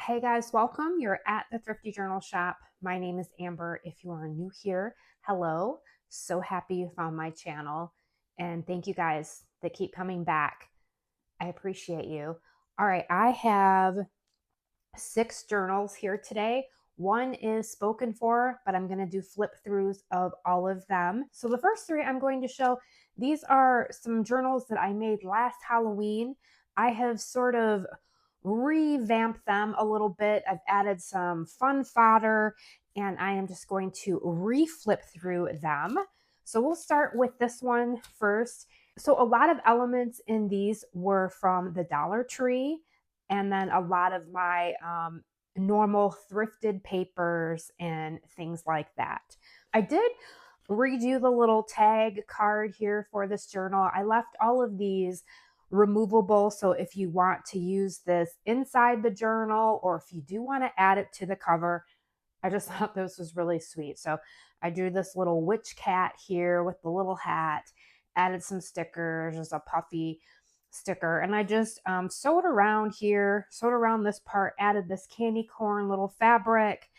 Hey guys, welcome. You're at the Thrifty Journal Shop. My name is Amber. If you are new here, hello. So happy you found my channel. And thank you guys that keep coming back. I appreciate you. All right, I have 6 journals here today. One is spoken for, but I'm going to do flip throughs of all of them. So the first 3 I'm going to show, these are some journals that I made last Halloween. I have sort of revamped them a little bit. I've added some fun fodder and I am just going to reflip through them. So we'll start with this one first. So a lot of elements in these were from the Dollar Tree, and then a lot of my normal thrifted papers and things like that. I did redo the little tag card here for this journal. I left all of these removable, so if you want to use this inside the journal or if you do want to add it to the cover, I just thought this was really sweet. So I drew this little witch cat here with the little hat, added some stickers, just a puffy sticker, and I just sewed around here, sewed around this part, added this candy corn little fabric.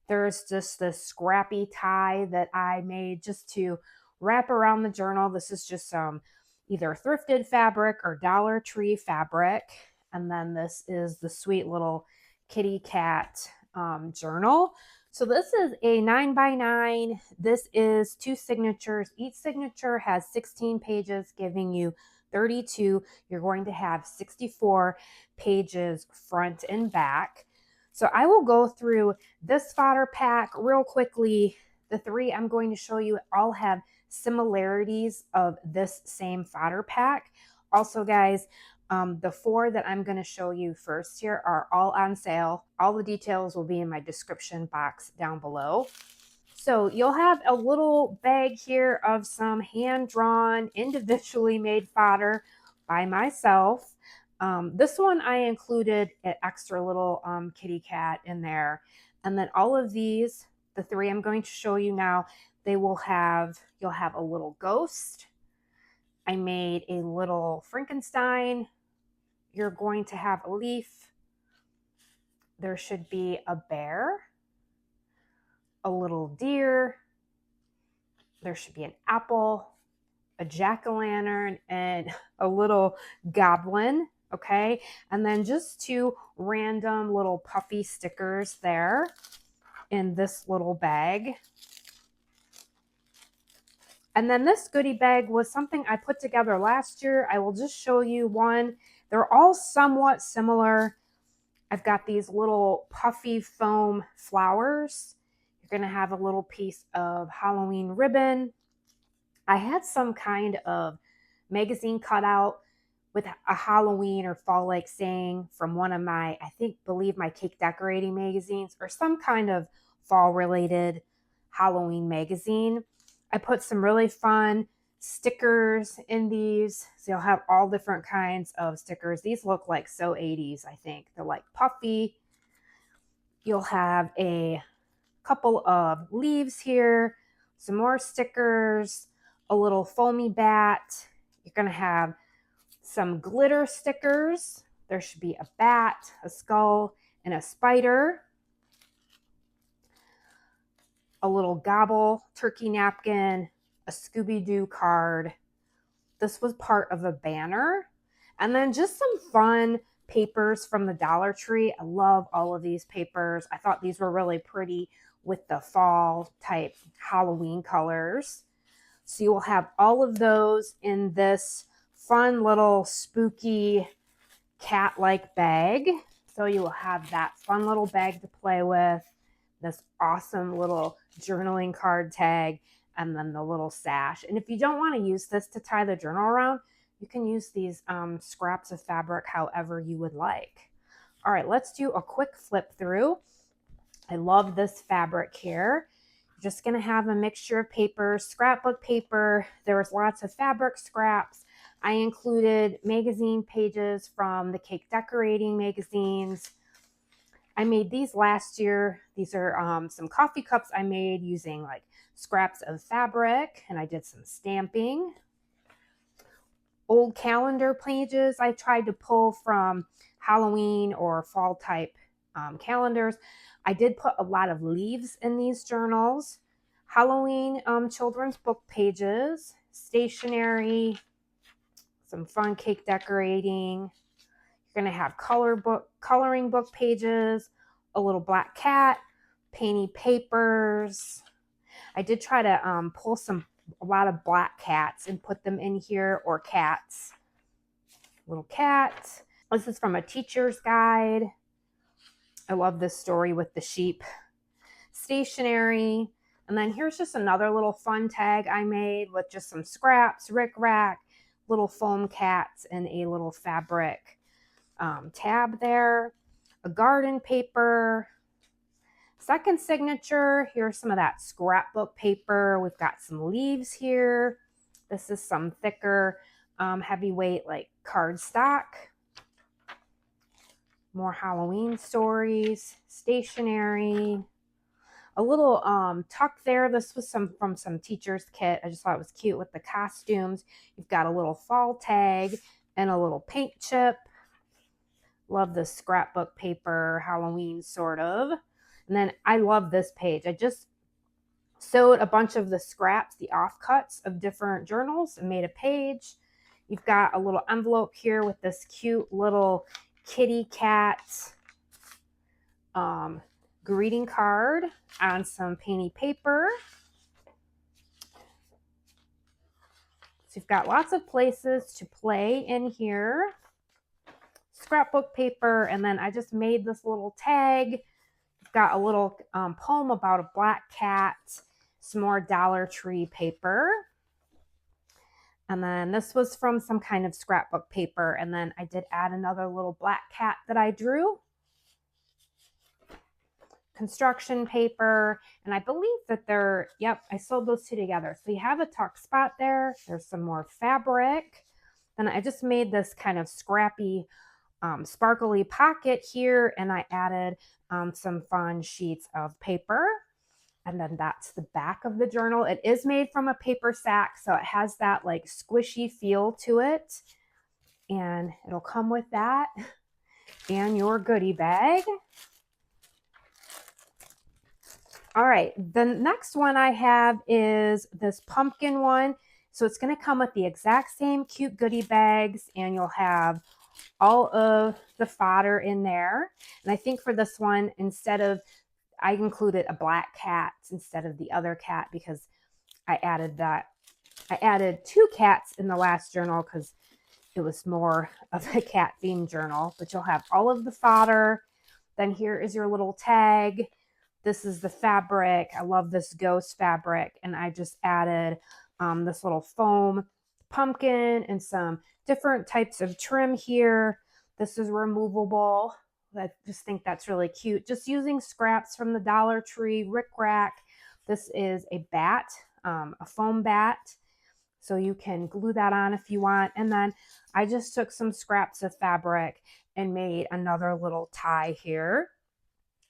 There's just this scrappy tie that I made just to wrap around the journal. This is just some either thrifted fabric or Dollar Tree fabric. And then this is the sweet little kitty cat journal. So this is a 9x9. This is 2 signatures. Each signature has 16 pages, giving you 32. You're going to have 64 pages front and back. So I will go through this fodder pack real quickly. The 3 I'm going to show you all have similarities of this same fodder pack. Also, guys, the 4 that I'm going to show you first here are all on sale. All the details will be in my description box down below. So you'll have a little bag here of some hand-drawn, individually made fodder by myself. This one I included an extra little kitty cat in there. And then all of these, the 3 I'm going to show you now, you'll have a little ghost. I made a little Frankenstein. You're going to have a leaf. There should be a bear, a little deer. There should be an apple, a jack-o'-lantern, and a little goblin. Okay, and then just 2 random little puffy stickers there in this little bag. And then this goodie bag was something I put together last year. I will just show you one. They're all somewhat similar. I've got these little puffy foam flowers. You're going to have a little piece of Halloween ribbon. I had some kind of magazine cutout with a Halloween or fall-like saying from one of my, believe my cake decorating magazines, or some kind of fall-related Halloween magazine. I put some really fun stickers in these. So you'll have all different kinds of stickers. These look like so 80s, I think. They're like puffy. You'll have a couple of leaves here, some more stickers, a little foamy bat. You're going to have some glitter stickers. There should be a bat, a skull, and a spider. A little gobble turkey napkin, a Scooby-Doo card. This was part of a banner. And then just some fun papers from the Dollar Tree. I love all of these papers. I thought these were really pretty with the fall type Halloween colors. So you will have all of those in this fun little spooky cat-like bag. So you will have that fun little bag to play with, this awesome little journaling card tag, and then the little sash. And if you don't want to use this to tie the journal around, you can use these scraps of fabric however you would like. All right, let's do a quick flip through. I love this fabric here. You're just going to have a mixture of papers, scrapbook paper. There was lots of fabric scraps. I included magazine pages from the cake decorating magazines. I made these last year. These are some coffee cups I made using like scraps of fabric, and I did some stamping. Old calendar pages I tried to pull from Halloween or fall type calendars. I did put a lot of leaves in these journals. Halloween children's book pages, stationery, some fun cake decorating. You're going to have coloring book pages, a little black cat, painty papers. I did try to pull a lot of black cats and put them in here, or cats. Little cat. This is from a teacher's guide. I love this story with the sheep. Stationery. And then here's just another little fun tag I made with just some scraps, rickrack, little foam cats, and a little fabric tab there. A garden paper. Second signature, here's some of that scrapbook paper. We've got some leaves here. This is some thicker, heavyweight like cardstock. More Halloween stories, stationery. A little tuck there. This was from some teacher's kit. I just thought it was cute with the costumes. You've got a little fall tag and a little paint chip. Love the scrapbook paper, Halloween sort of. And then I love this page. I just sewed a bunch of the scraps, the offcuts of different journals, and made a page. You've got a little envelope here with this cute little kitty cat greeting card on some painty paper. So you've got lots of places to play in here. Scrapbook paper, and then I just made this little tag. Got a little poem about a black cat, some more Dollar Tree paper. And then this was from some kind of scrapbook paper. And then I did add another little black cat that I drew. Construction paper. And I believe that I sewed those two together. So you have a tuck spot there. There's some more fabric. Then I just made this kind of scrappy sparkly pocket here, and I added some fun sheets of paper. And then that's the back of the journal. It is made from a paper sack, so it has that like squishy feel to it. And it'll come with that and your goodie bag. All right, the next one I have is this pumpkin one. So it's going to come with the exact same cute goodie bags, and you'll have all of the fodder in there. And I think for this one, I included a black cat instead of the other cat because I added two cats in the last journal because it was more of a cat themed journal. But you'll have all of the fodder. Then here is your little tag. This is the fabric. I love this ghost fabric. And I just added this little foam pumpkin and some different types of trim here. This is removable. I just think that's really cute. Just using scraps from the Dollar Tree, rickrack. This is a bat, a foam bat. So you can glue that on if you want. And then I just took some scraps of fabric and made another little tie here.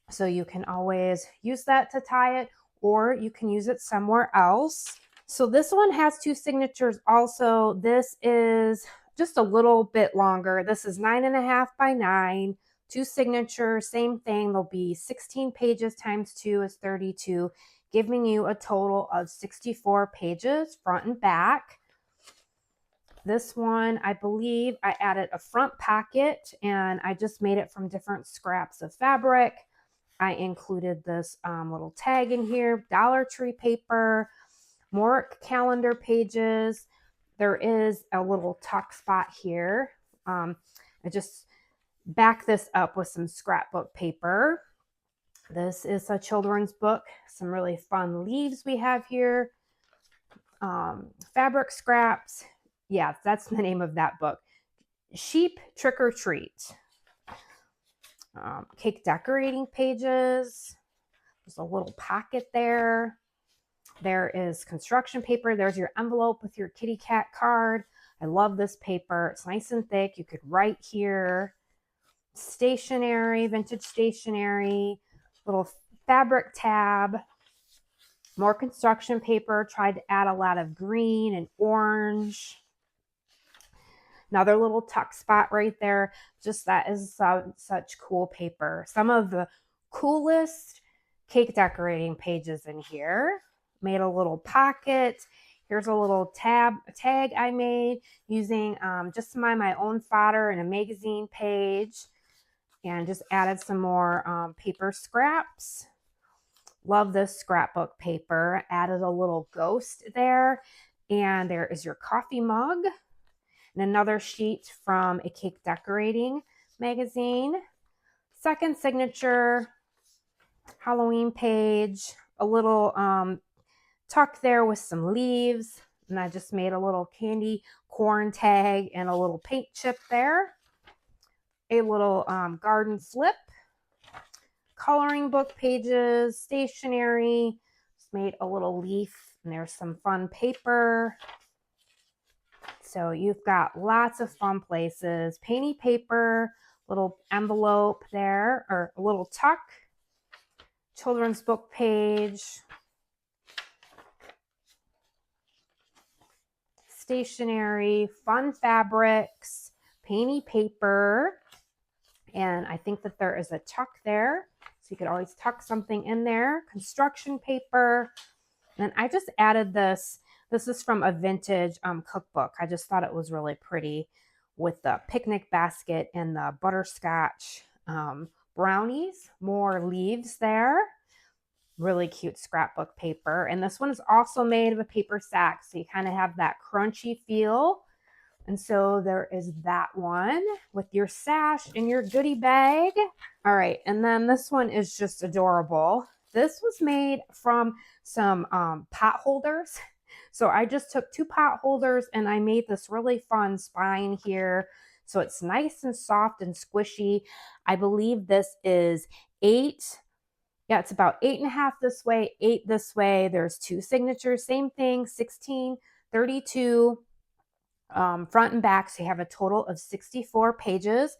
So you can always use that to tie it, or you can use it somewhere else. So this one has two signatures also. This is just a little bit longer. This is 9.5 by 9, two signatures, same thing. There'll be 16 pages times 2 is 32, giving you a total of 64 pages front and back. This one, I believe I added a front pocket, and I just made it from different scraps of fabric. I included this little tag in here, Dollar Tree paper, more calendar pages. There is a little tuck spot here. I just back this up with some scrapbook paper. This is a children's book. Some really fun leaves we have here. Fabric scraps. Yeah, that's the name of that book. Sheep Trick or Treat. Cake decorating pages. There's a little pocket there. There is construction paper. There's your envelope with your kitty cat card. I love this paper. It's nice and thick. You could write here. Stationery, vintage stationery, little fabric tab, more construction paper. Tried to add a lot of green and orange. Another little tuck spot right there. Just that is such cool paper. Some of the coolest cake decorating pages in here. Made a little pocket. Here's a little tag I made using just my own fodder and a magazine page, and just added some more paper scraps. Love this scrapbook paper. Added a little ghost there, and there is your coffee mug, and another sheet from a cake decorating magazine. Second signature Halloween page, a little tuck there with some leaves, and I just made a little candy corn tag and a little paint chip there. A little garden flip, coloring book pages, stationery. Just made a little leaf, and there's some fun paper. So you've got lots of fun places. Painty paper, little envelope there, or a little tuck, children's book page, stationery, fun fabrics, painty paper, and I think that there is a tuck there, so you could always tuck something in there. Construction paper, and I just added this. This is from a vintage cookbook. I just thought it was really pretty with the picnic basket and the butterscotch brownies. More leaves there. Really cute scrapbook paper. And this one is also made of a paper sack, so you kind of have that crunchy feel. And so there is that one with your sash and your goodie bag. All right, and then this one is just adorable. This was made from some pot holders. So I just took 2 pot holders and I made this really fun spine here. So it's nice and soft and squishy. I believe this is 8. Yeah, it's about 8.5 this way, 8 this way. There's 2 signatures, same thing, 16, 32. Front and back, so you have a total of 64 pages.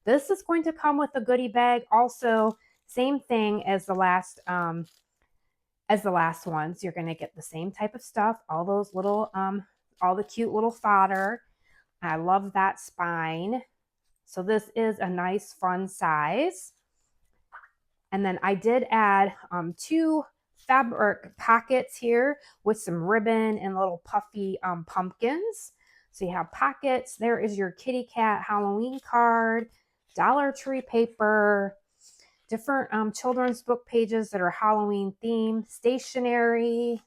This is going to come with a goodie bag. Also, same thing as the last ones. You're going to get the same type of stuff, all those little, all the cute little fodder. I love that spine. So this is a nice, fun size. And then I did add 2 fabric pockets here with some ribbon and little puffy pumpkins. So you have pockets. There is your kitty cat Halloween card, Dollar Tree paper, different children's book pages that are Halloween themed, stationery,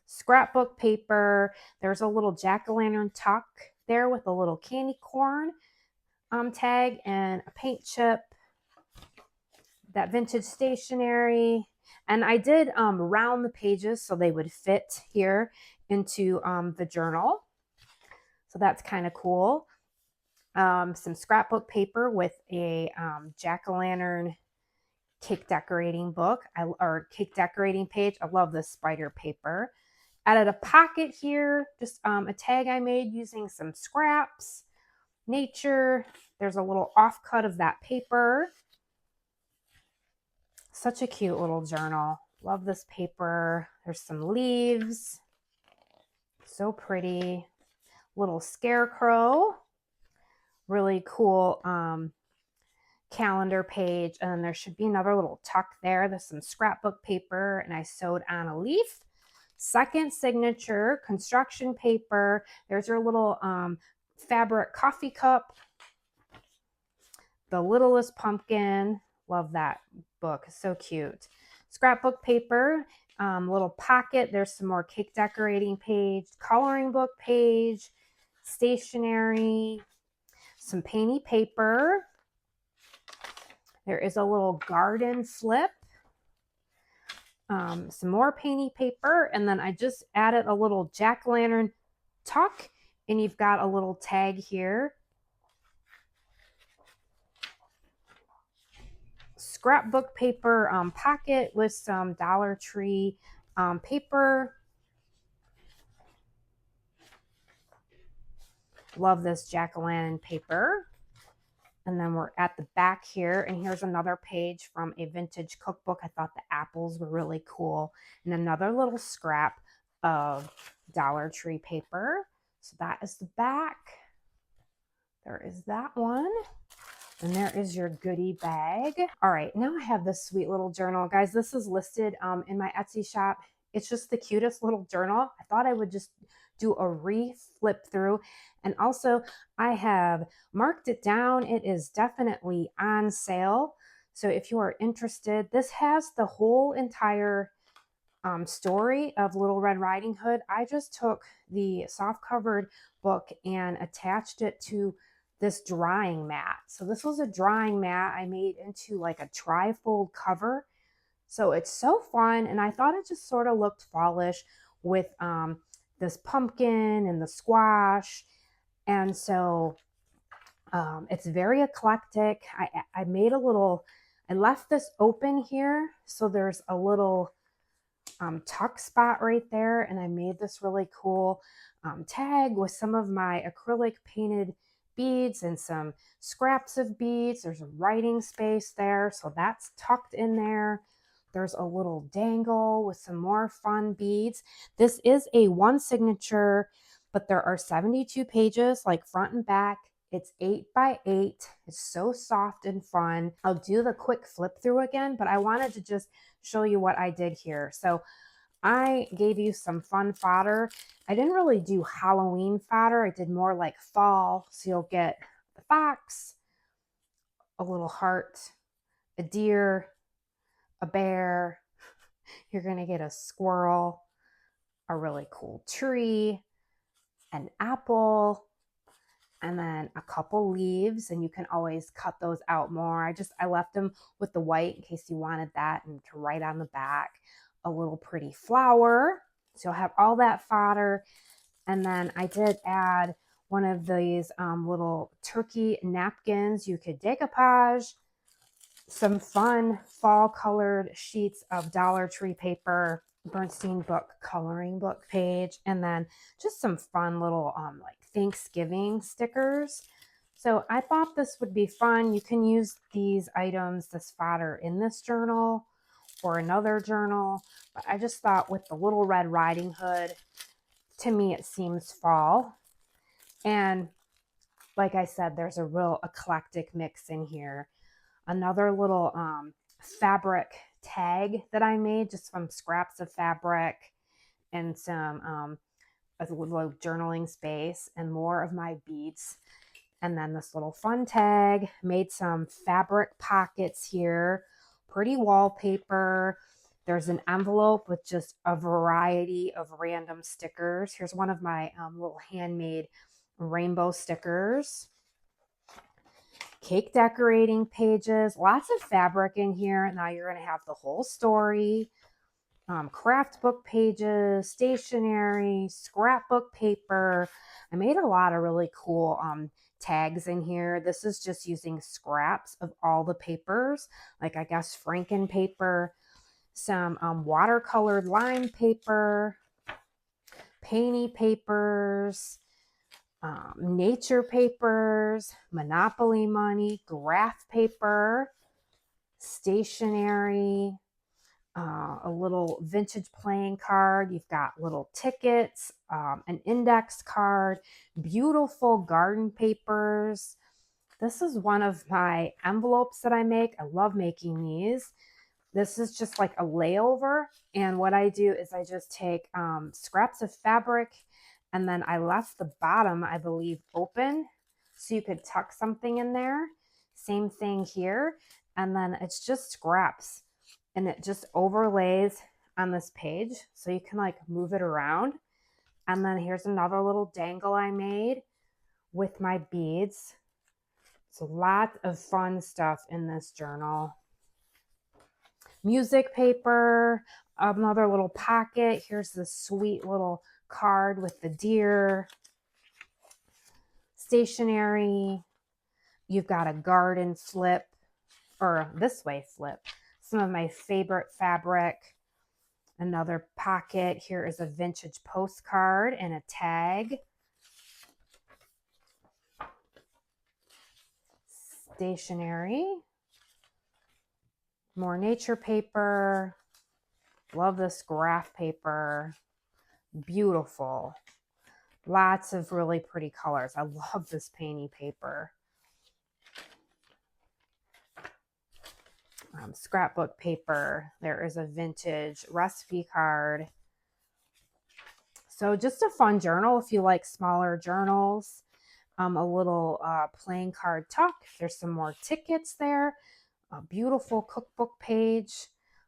scrapbook paper. There's a little jack-o'-lantern tuck there with a little candy corn tag and a paint chip, that vintage stationery. And I did round the pages so they would fit here into the journal. So that's kind of cool. Some scrapbook paper with a jack-o'-lantern cake decorating book, or cake decorating page. I love this spider paper. Added a pocket here, just a tag I made using some scraps. Nature, there's a little offcut of that paper. Such a cute little journal. Love this paper. There's some leaves. So pretty. Little scarecrow. Really cool calendar page. And then there should be another little tuck there. There's some scrapbook paper, and I sewed on a leaf. Second signature, construction paper. There's your little fabric coffee cup. The Littlest Pumpkin. Love that book. So cute. Scrapbook paper, little pocket. There's some more cake decorating page, coloring book page, stationery, some painty paper. There is a little garden flip, some more painty paper, and then I just added a little jack-o'-lantern tuck, and you've got a little tag here. Scrapbook paper pocket with some Dollar Tree paper. Love this jack-o'-lantern paper. And then we're at the back here, and here's another page from a vintage cookbook. I thought the apples were really cool. And another little scrap of Dollar Tree paper. So that is the back. There is that one. And there is your goodie bag. All right, now I have this sweet little journal. Guys, this is listed in my Etsy shop. It's just the cutest little journal. I thought I would just do a re-flip through. And also, I have marked it down. It is definitely on sale. So if you are interested, this has the whole entire story of Little Red Riding Hood. I just took the soft covered book and attached it to this drying mat. So this was a drying mat I made into like a trifold cover. So it's so fun. And I thought it just sort of looked fallish with this pumpkin and the squash. And so it's very eclectic. I made a little, I left this open here. So there's a little tuck spot right there. And I made this really cool tag with some of my acrylic painted beads and some scraps of beads. There's a writing space there. So that's tucked in there. There's a little dangle with some more fun beads. This is a one signature, but there are 72 pages, like front and back. It's 8x8. It's so soft and fun. I'll do the quick flip through again, but I wanted to just show you what I did here. So I gave you some fun fodder. I didn't really do Halloween fodder. I did more like fall. So you'll get the fox, a little heart, a deer, a bear. You're going to get a squirrel, a really cool tree, an apple, and then a couple leaves. And you can always cut those out more. I left them with the white in case you wanted that, and to write on the back. A little pretty flower. So you'll have all that fodder. And then I did add one of these little turkey napkins. You could decoupage, some fun fall colored sheets of Dollar Tree paper, Bernstein book coloring book page, and then just some fun little like Thanksgiving stickers. So I thought this would be fun. You can use these items, this fodder, in this journal or another journal. But I just thought with the Little Red Riding Hood, to me it seems fall. And like I said, there's a real eclectic mix in here. Another little fabric tag that I made just from scraps of fabric and some a little journaling space and more of my beads. And then this little fun tag, made some fabric pockets here, pretty wallpaper. There's an envelope with just a variety of random stickers. Here's one of my little handmade rainbow stickers. Cake decorating pages, lots of fabric in here. Now you're going to have the whole story. Craft book pages, stationery, scrapbook paper. I made a lot of really cool tags in here. This is just using scraps of all the papers, like I guess Franken paper, some watercolored line paper, painty papers, nature papers, Monopoly money, graph paper, stationery, a little vintage playing card. You've got little tickets, an index card, beautiful garden papers. This is one of my envelopes that I make. I love making these. This is just like a layover. And what I do is I just take scraps of fabric, and then I left the bottom, I believe, open so you could tuck something in there. Same thing here. And then it's just scraps, and it just overlays on this page so you can like move it around. And then here's another little dangle I made with my beads. It's a lot of fun stuff in this journal. Music paper, another little pocket. Here's this sweet little card with the deer. Stationery. You've got a garden flip, or this way flip. Some of my favorite fabric. Another pocket. Here is a vintage postcard and a tag. Stationery. More nature paper. Love this graph paper. Beautiful. Lots of really pretty colors. I love this painty paper. Scrapbook paper. There is a vintage recipe card. So just a fun journal if you like smaller journals. A little playing card tuck. There's some more tickets there. A beautiful cookbook page.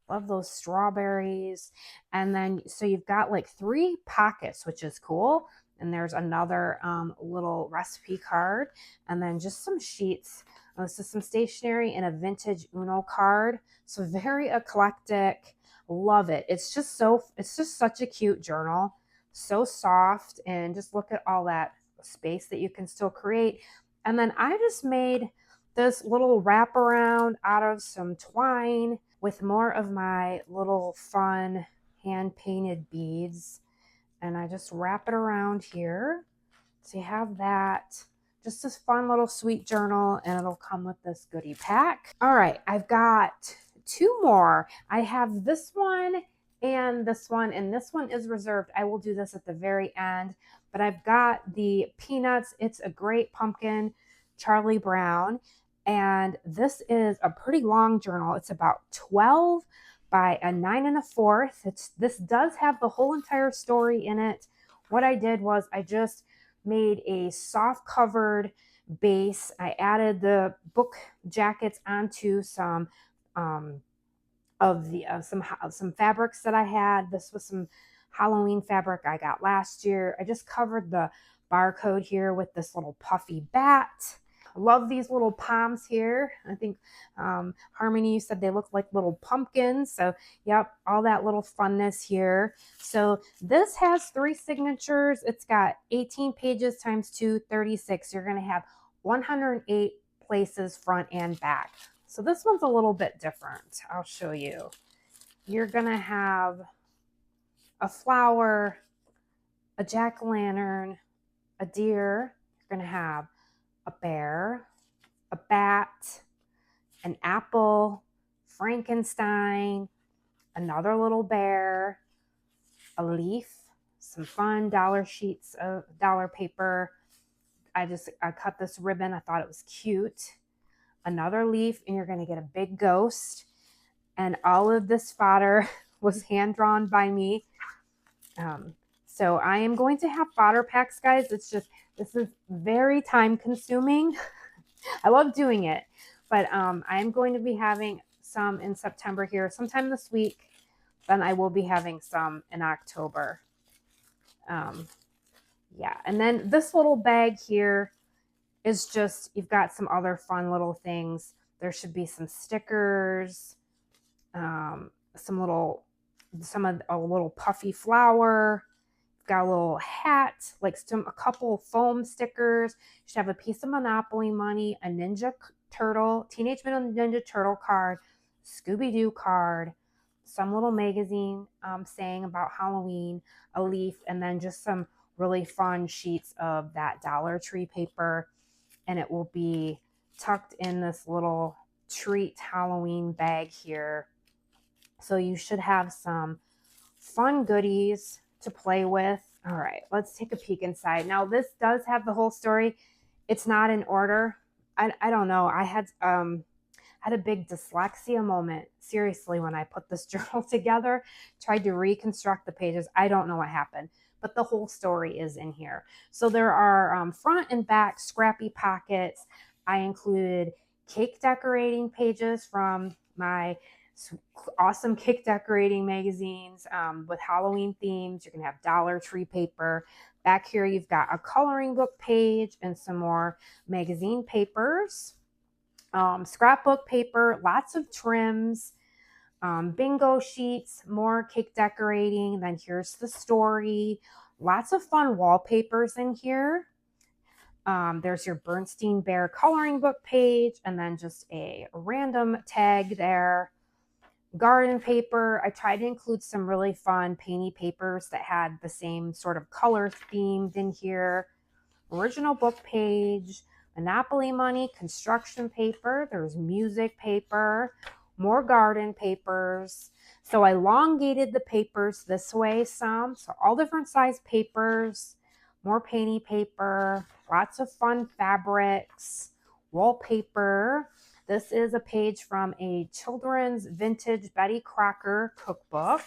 Love those strawberries. And then, so you've got like 3 pockets, which is cool. And there's another little recipe card. And then just some sheets. This is some stationery and a vintage Uno card. So very eclectic. Love it. It's just such a cute journal. So soft. And just look at all that space that you can still create. And then I just made this little wraparound out of some twine with more of my little fun hand painted beads. And I just wrap it around here. So you have that. Just this fun little sweet journal, and it'll come with this goodie pack. All right, I've got 2 more. I have this one and this one is reserved. I will do this at the very end, but I've got the Peanuts. It's a Great Pumpkin, Charlie Brown. And this is a pretty long journal. It's about 12 by a 9 1/4. This does have the whole entire story in it. What I did was I just made a soft covered base. I added the book jackets onto some some fabrics that I had. This was some Halloween fabric I got last year. I just covered the barcode here with this little puffy bat. Love these little palms here. I think Harmony, you said they look like little pumpkins. So yep, all that little funness here. So this has 3 signatures. It's got 18 pages times 2, 36. You're going to have 108 places front and back. So this one's a little bit different. I'll show you. You're going to have a flower, a jack-o'-lantern, a deer. You're going to have a bear, a bat, an apple, Frankenstein, another little bear, a leaf, some fun dollar sheets of dollar paper. I cut this ribbon. I thought it was cute. Another leaf, and you're going to get a big ghost. And all of this fodder was hand drawn by me. So I am going to have fodder packs, guys. This is very time consuming. I love doing it, but I'm going to be having some in September here, sometime this week. Then I will be having some in October. Yeah, and then this little bag here is just, you've got some other fun little things. There should be some stickers, a little puffy flower. Got a little hat, like a couple foam stickers. You should have a piece of Monopoly money, a Ninja Turtle, Teenage Mutant Ninja Turtle card, Scooby-Doo card, some little magazine saying about Halloween, a leaf, and then just some really fun sheets of that Dollar Tree paper. And it will be tucked in this little treat Halloween bag here. So you should have some fun goodies to play with. All right, let's take a peek inside. Now this does have the whole story. It's not in order. I don't know. I had a big dyslexia moment, seriously, when I put this journal together, tried to reconstruct the pages. I don't know what happened, but the whole story is in here. So there are front and back scrappy pockets. I included cake decorating pages from my awesome cake decorating magazines with Halloween themes. You're going to have Dollar Tree paper. Back here, you've got a coloring book page and some more magazine papers. Scrapbook paper, lots of trims, bingo sheets, more cake decorating. Then here's the story. Lots of fun wallpapers in here. There's your Bernstein Bear coloring book page, and then just a random tag there. Garden paper. I tried to include some really fun painty papers that had the same sort of color themed in here. Original book page, Monopoly money, construction paper. There's music paper, more garden papers. So I elongated the papers this way some. So all different size papers, more painty paper, lots of fun fabrics, wallpaper. This is a page from a children's vintage Betty Crocker cookbook.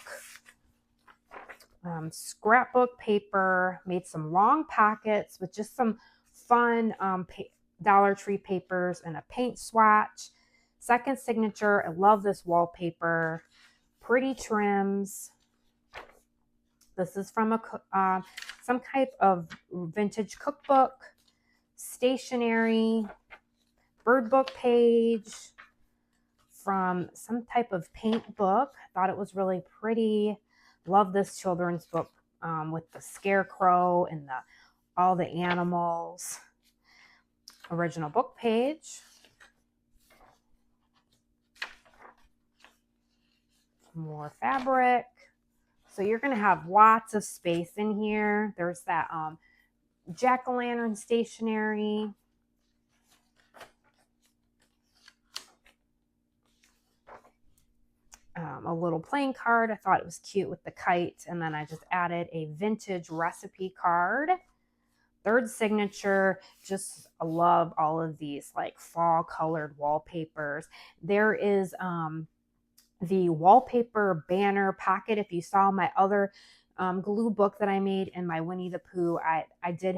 Scrapbook paper, made some long pockets with just some fun Dollar Tree papers and a paint swatch. Second signature, I love this wallpaper. Pretty trims. This is from some type of vintage cookbook. Stationery. Bird book page from some type of paint book. I thought it was really pretty. Love this children's book with the scarecrow and all the animals. Original book page. More fabric. So you're going to have lots of space in here. There's that jack-o'-lantern stationery. A little playing card. I thought it was cute with the kite. And then I just added a vintage recipe card. Third signature, just I love all of these like fall colored wallpapers. There is the wallpaper banner pocket. If you saw my other glue book that I made in my Winnie the Pooh, I did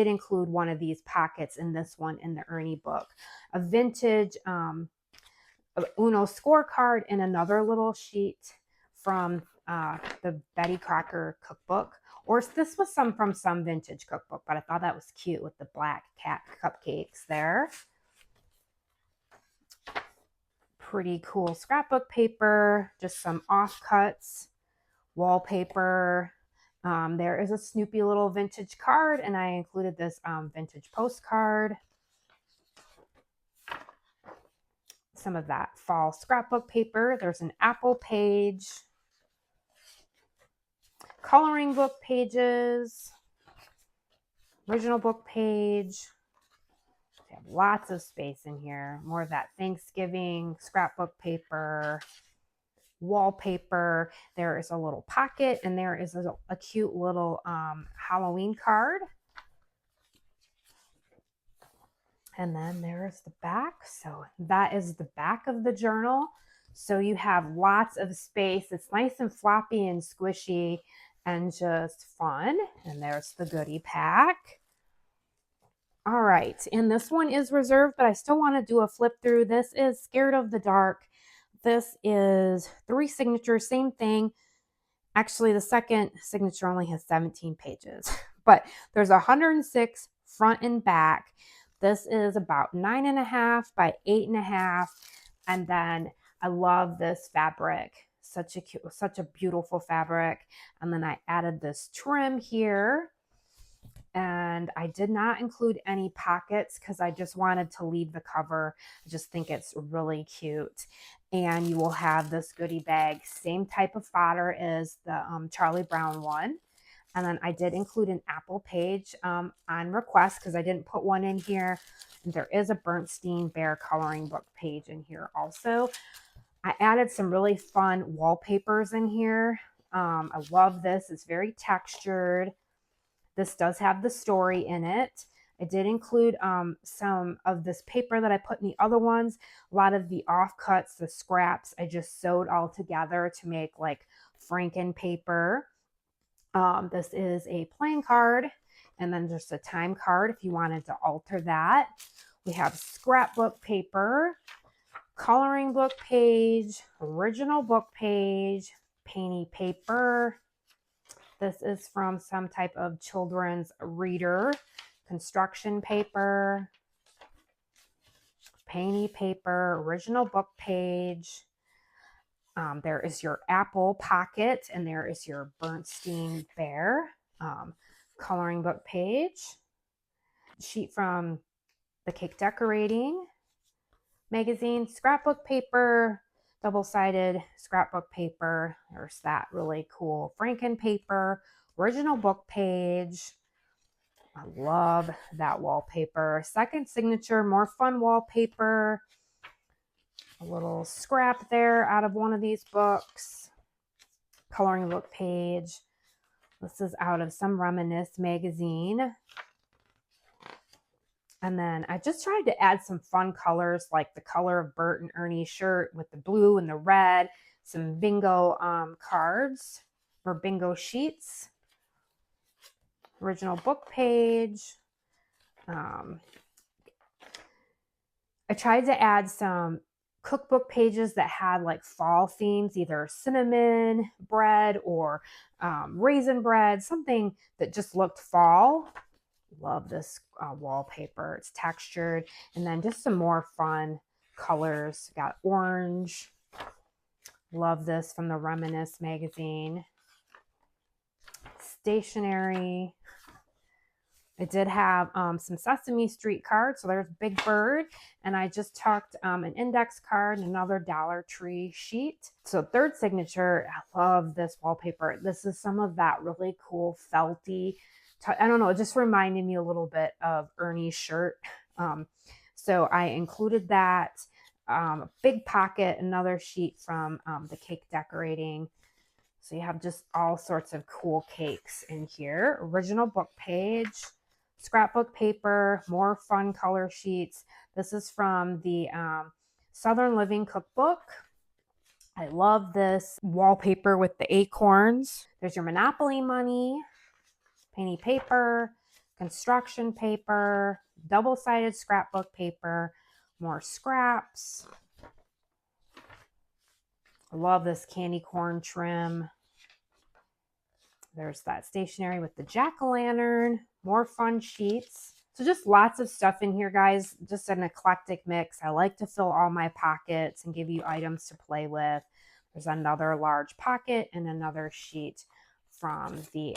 include one of these pockets in this one in the Ernie book. A vintage Uno scorecard and another little sheet from the Betty Crocker cookbook. Or this was from some vintage cookbook, but I thought that was cute with the black cat cupcakes there. Pretty cool scrapbook paper, just some offcuts, wallpaper. There is a Snoopy little vintage card, and I included this vintage postcard. Some of that fall scrapbook paper. There's an apple page. Coloring book pages. Original book page. We have lots of space in here. More of that Thanksgiving scrapbook paper. Wallpaper. There is a little pocket, and there is a cute little Halloween card. And then there's the back. So that is the back of the journal. So you have lots of space. It's nice and floppy and squishy and just fun. And there's the goodie pack. All right. And this one is reserved, but I still want to do a flip through. This is Scared of the Dark. This is 3 signatures, same thing. Actually, the second signature only has 17 pages, but there's 106 front and back. This is about 9.5 by 8.5. And then I love this fabric. Such a beautiful fabric. And then I added this trim here. And I did not include any pockets because I just wanted to leave the cover. I just think it's really cute. And you will have this goodie bag, same type of fodder as the Charlie Brown one. And then I did include an apple page on request because I didn't put one in here. And there is a Bernstein Bear coloring book page in here also. I added some really fun wallpapers in here. I love this. It's very textured. This does have the story in it. I did include some of this paper that I put in the other ones. A lot of the offcuts, the scraps, I just sewed all together to make like Franken paper. This is a playing card and then just a time card if you wanted to alter that. We have scrapbook paper, coloring book page, original book page, painty paper. This is from some type of children's reader, construction paper, painty paper, original book page. There is your apple pocket, and there is your Bernstein Bear coloring book page. Sheet from the Cake Decorating magazine, scrapbook paper, double-sided scrapbook paper. There's that really cool Franken paper, original book page. I love that wallpaper. Second signature, more fun wallpaper. A little scrap there out of one of these books. Coloring book page. This is out of Some Reminisce magazine. And then I just tried to add some fun colors, like the color of Bert and Ernie's shirt with the blue and the red, some bingo cards or bingo sheets, original book page. I tried to add some cookbook pages that had like fall themes, either cinnamon bread or raisin bread, something that just looked fall. Love this wallpaper. It's textured. And then just some more fun colors. Got orange. Love this from the Reminisce magazine. Stationery. I did have some Sesame Street cards. So there's Big Bird. And I just tucked an index card and another Dollar Tree sheet. So third signature, I love this wallpaper. This is some of that really cool felty, I don't know, it just reminded me a little bit of Ernie's shirt. So I included that. A big pocket, another sheet from the cake decorating. So you have just all sorts of cool cakes in here. Original book page, scrapbook paper, more fun color sheets. This is from the Southern Living Cookbook. I love this wallpaper with the acorns. There's your Monopoly money, penny paper, construction paper, double-sided scrapbook paper, more scraps. I love this candy corn trim. There's that stationery with the jack-o'-lantern, more fun sheets. So just lots of stuff in here, guys. Just an eclectic mix. I like to fill all my pockets and give you items to play with. There's another large pocket and another sheet from the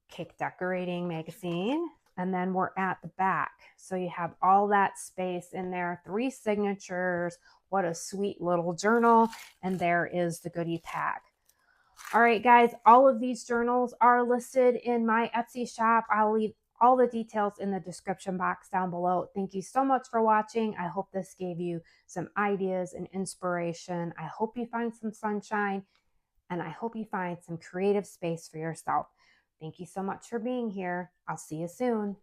cake decorating magazine. And then we're at the back. So you have all that space in there, 3 signatures. What a sweet little journal. And there is the goodie pack. All right, guys, all of these journals are listed in my Etsy shop. I'll leave all the details in the description box down below. Thank you so much for watching. I hope this gave you some ideas and inspiration. I hope you find some sunshine, and I hope you find some creative space for yourself. Thank you so much for being here. I'll see you soon.